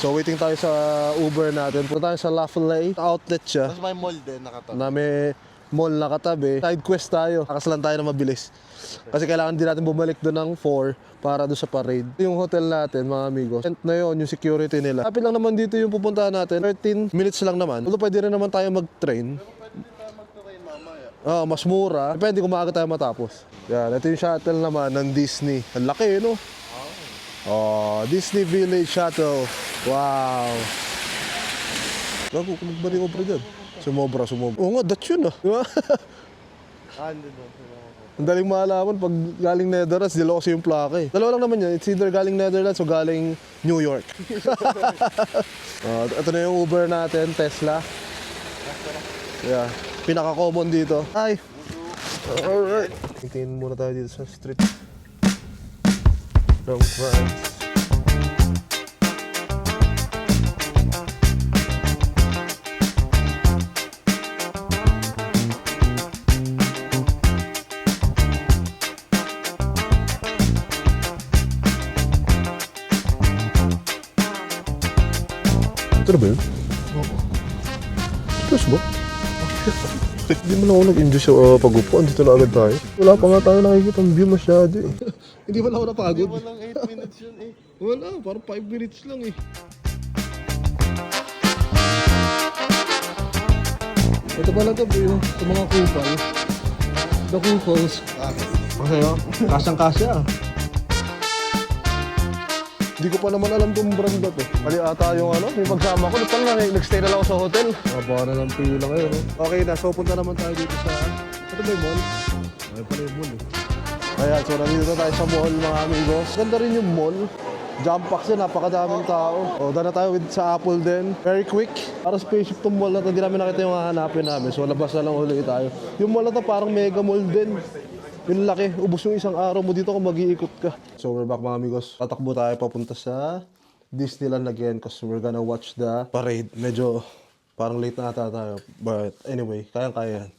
So waiting tayo sa Uber natin. Punta tayo sa Lafayette. Outlet siya. Tapos may mall din nakatabi. Na may mall nakatabi. Side quest tayo. Nakasalan tayo na mabilis. Kasi kailangan din natin bumalik doon ng 4 para doon sa parade. Yung hotel natin, mga amigos. Tent na yun, yung security nila. Kapit lang naman dito yung pupuntahan natin. 13 minutes lang naman. Although pwede rin naman tayo mag-train. Oo, mas mura. Depende kung maaga tayo matapos. Yan, ito yung shuttle naman ng Disney. Ang laki, no? Oh, Disney Village Shuttle. Wow. Gago, kung magbalik ko pa dyan. Sumobra. Oo nga, that's yun, ah. Diba? Ang daling malaman pag galing Netherlands, dilo kasi yung plaka eh. Dalawa lang naman yan. It's either galing Netherlands o galing New York. Ito na yung Uber natin, Tesla. Yeah. Pinaka-common dito. Hi! Alright. Tingin muna tayo dito sa street ng France. Ito na ba yun? Oo. Seryoso ba? Hindi mo na ako nag-enjoy sa pag-upuan. Dito na agad tayo. Wala pa nga tayo nakikita ang view masyado eh. Hindi mo na ako napagod. Hindi mo lang 8 minutes yun eh. Wala, parang 5 minutes lang eh. Ito pala ito yung sa mga kupal. The kupals. Masaya. Kasang-kasya. Hindi ko pa naman alam itong brand na to. Mali ata yung yung pagsama ko. Parang nag-stay na lang ako sa hotel. Baka na ng pila ngayon. Okay na, so punta naman tayo dito sa... Ito ba yung mall? Ay pala yung mall eh. Ayan, so nandito tayo sa mall mga amigos. Ganda rin yung mall. Jump packs din, napakadaming tao. O, dala tayo sa Apple din. Very quick. Para spaceship tong mall na to. Hindi namin nakita yung hahanapin namin. So labas na lang ulit tayo. Yung mall na to parang mega mall din. Yung laki, ubos yung isang araw mo dito kung mag-iikot ka. So we're back mga amigos. Tatakbo tayo papunta sa Disneyland again because we're gonna watch the parade. Medyo parang late na ata tayo. But anyway, kayang-kaya yan.